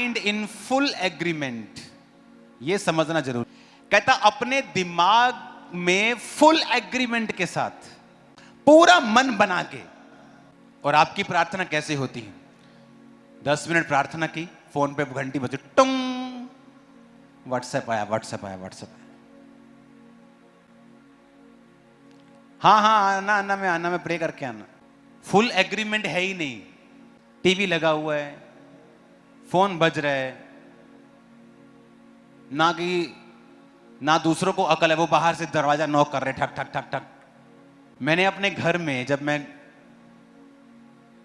Mind in full agreement, ये समझना जरूर। कहता अपने दिमाग में फुल एग्रीमेंट के साथ पूरा मन बना के। और आपकी प्रार्थना कैसे होती है? 10 मिनट प्रार्थना की, फोन पे घंटी बजे, टुंग, व्हाट्सएप आया, व्हाट्सएप आया, व्हाट्सएप आया। हाँ हाँ आना मैं प्रे करके आना। फुल एग्रीमेंट है ही नहीं। टीवी लगा हुआ है, फोन बज रहा है, ना दूसरों को अकल है, वो बाहर से दरवाजा नॉक कर रहे, ठक ठक ठक ठक। मैंने अपने घर में, जब मैं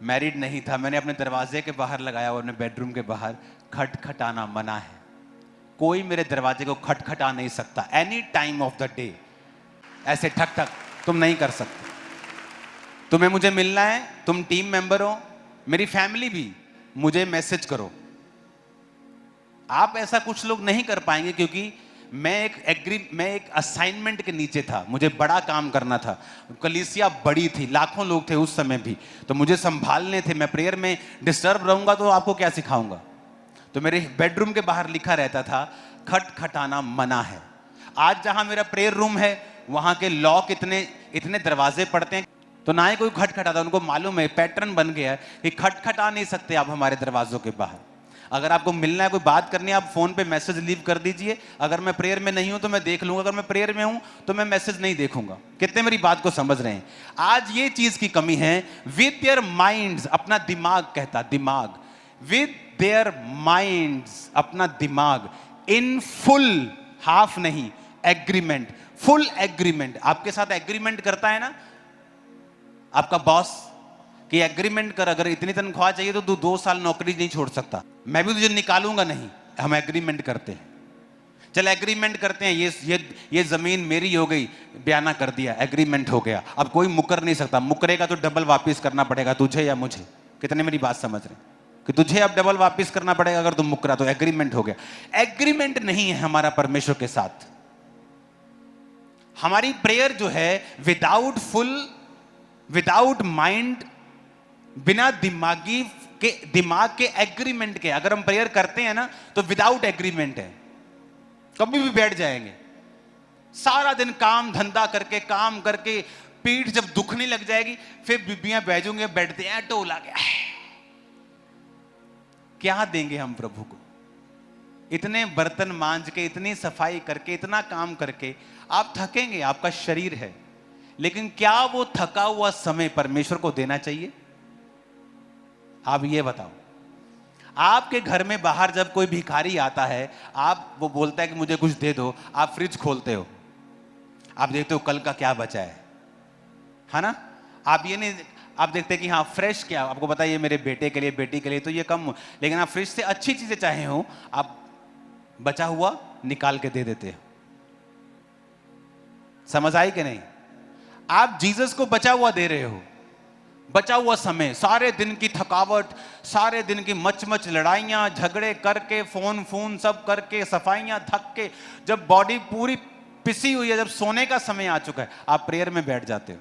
मैरिड नहीं था, मैंने अपने दरवाजे के बाहर लगाया और अपने बेडरूम के बाहर, खटखटाना मना है। कोई मेरे दरवाजे को खटखटा नहीं सकता any time of the day. ऐसे ठक ठक तुम नहीं कर सकते। तुम्हें मुझे मिलना है, तुम टीम मेंबर हो, मेरी फैमिली भी, मुझे मैसेज करो। आप ऐसा कुछ लोग नहीं कर पाएंगे, क्योंकि मैं एक असाइनमेंट के नीचे था, मुझे बड़ा काम करना था। कलीसिया बड़ी थी, लाखों लोग थे उस समय भी, तो मुझे संभालने थे। मैं प्रेयर में डिस्टर्ब रहूंगा तो आपको क्या सिखाऊंगा? तो मेरे बेडरूम के बाहर लिखा रहता था, खटखटाना मना है। आज जहां मेरा प्रेयर रूम है, वहां के लॉक इतने दरवाजे पड़ते हैं, तो ना ही कोई खटखटाता। उनको मालूम है, पैटर्न बन गया है कि खटखटा नहीं सकते आप हमारे दरवाजों के बाहर। अगर आपको मिलना है, कोई बात करनी है, आप फोन पे मैसेज लीव कर दीजिए। अगर मैं प्रेयर में नहीं हूं तो मैं देख लूंगा, अगर मैं प्रेयर में हूं तो मैं मैसेज नहीं देखूंगा। कितने मेरी बात को समझ रहे हैं? आज ये चीज की कमी है। विद देयर माइंड्स, अपना दिमाग कहता, दिमाग, विद देयर माइंड्स, अपना दिमाग, इन फुल, हाफ नहीं, एग्रीमेंट, फुल एग्रीमेंट। आपके साथ एग्रीमेंट करता है ना आपका बॉस, कि एग्रीमेंट कर, अगर इतनी तनख्वाह चाहिए तो तू 2 साल नौकरी नहीं छोड़ सकता, मैं भी तुझे निकालूंगा नहीं। हम एग्रीमेंट करते हैं, चल एग्रीमेंट करते हैं, ये जमीन मेरी हो गई, बयाना कर दिया, एग्रीमेंट हो गया। अब कोई मुकर नहीं सकता, मुकरेगा तो डबल वापस करना पड़ेगा तुझे या मुझे। कितने मेरी बात समझ रहे हैं कि तुझे अब डबल वापस करना पड़ेगा अगर तुम मुकरा, तो एग्रीमेंट हो गया। एग्रीमेंट नहीं है हमारा परमेश्वर के साथ। हमारी प्रेयर जो है विदाउट माइंड, बिना दिमाग के एग्रीमेंट के अगर हम प्रेयर करते हैं ना, तो विदाउट एग्रीमेंट है। कभी भी बैठ जाएंगे, सारा दिन काम धंधा करके, काम करके पीठ जब दुखने लग जाएगी, फिर बीबियां बैजूंगे, बैठते हैं टोला गया। क्या देंगे हम प्रभु को? इतने बर्तन मांज के, इतनी सफाई करके, इतना काम करके आप थकेंगे, आपका शरीर है, लेकिन क्या वो थका हुआ समय परमेश्वर को देना चाहिए? आप ये बताओ। आपके घर में बाहर जब कोई भिखारी आता है, वो बोलता है कि मुझे कुछ दे दो, आप फ्रिज खोलते हो, आप देखते हो कल का क्या बचा है ना? आप ये नहीं, आप देखते हैं कि हाँ फ्रेश क्या, आपको पता है ये मेरे बेटे के लिए, बेटी के लिए, तो ये कम, लेकिन आप फ्रिज से अच्छी चीजें चाहे हो, आप बचा हुआ निकाल के दे देते हो। समझ आई कि नहीं? आप जीसस को बचा हुआ दे रहे हो, बचा हुआ समय, सारे दिन की थकावट, सारे दिन की मच लड़ाइयां झगड़े करके, फोन सब करके, सफाइयां, थक के, जब बॉडी पूरी पिसी हुई है, जब सोने का समय आ चुका है, आप प्रेयर में बैठ जाते हो।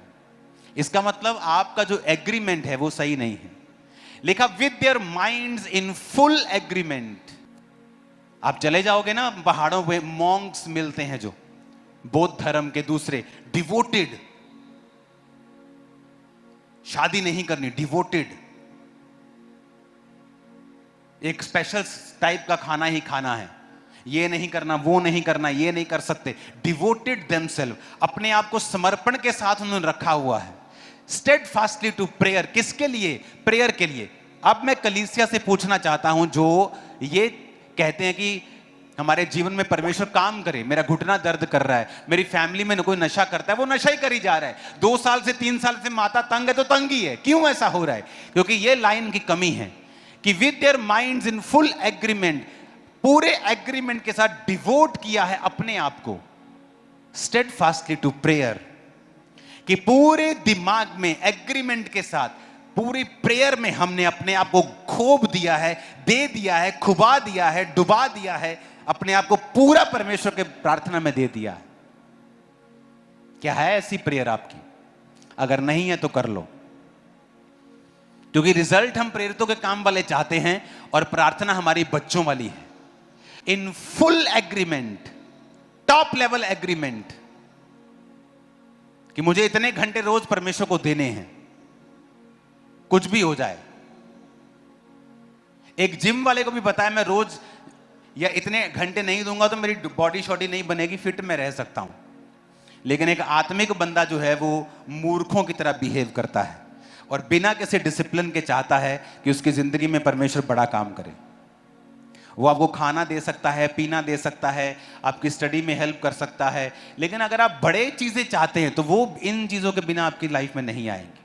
इसका मतलब आपका जो एग्रीमेंट है वो सही नहीं है। लिखा with their minds in full agreement. आप चले जाओगे ना पहाड़ों पे, मॉन्क्स मिलते हैं जो बौद्ध धर्म के, दूसरे डिवोटेड, शादी नहीं करनी, डिवोटेड, एक स्पेशल टाइप का खाना ही खाना है, ये नहीं करना, वो नहीं करना, ये नहीं कर सकते। डिवोटेड देमसेल्फ, अपने आप को समर्पण के साथ उन्होंने रखा हुआ है। स्टेडफास्टली टू प्रेयर, किसके लिए? प्रेयर के लिए। अब मैं कलीसिया से पूछना चाहता हूं, जो ये कहते हैं कि हमारे जीवन में परमेश्वर काम करे, मेरा घुटना दर्द कर रहा है, मेरी फैमिली में कोई नशा करता है, वो नशा ही करी जा रहा है, 2 साल से 3 साल से माता तंग है तो तंग ही है। क्यों ऐसा हो रहा है? क्योंकि ये लाइन की कमी है कि with their minds in full agreement, पूरे एग्रीमेंट के साथ डिवोट किया है अपने आप को। स्टेडफास्टली टू प्रेयर, कि पूरे दिमाग में एग्रीमेंट के साथ पूरी प्रेयर में हमने अपने आप को खोप दिया है, दे दिया है, खुबा दिया है, डुबा दिया है, अपने आप को पूरा परमेश्वर के प्रार्थना में दे दिया है। क्या है ऐसी प्रेयर आपकी? अगर नहीं है तो कर लो। क्योंकि रिजल्ट हम प्रेरितों के काम वाले चाहते हैं और प्रार्थना हमारी बच्चों वाली है। In full agreement, top level agreement कि मुझे इतने घंटे रोज परमेश्वर को देने हैं, कुछ भी हो जाए। एक जिम वाले को भी पता है मैं रोज या इतने घंटे नहीं दूंगा तो मेरी बॉडी शॉडी नहीं बनेगी, फिट में रह सकता हूं। लेकिन एक आत्मिक बंदा जो है वो मूर्खों की तरह बिहेव करता है और बिना किसी डिसिप्लिन के चाहता है कि उसकी जिंदगी में परमेश्वर बड़ा काम करे। वो आपको खाना दे सकता है, पीना दे सकता है, आपकी स्टडी में हेल्प कर सकता है, लेकिन अगर आप बड़े चीजें चाहते हैं तो वो इन चीजों के बिना आपकी लाइफ में नहीं आएंगी।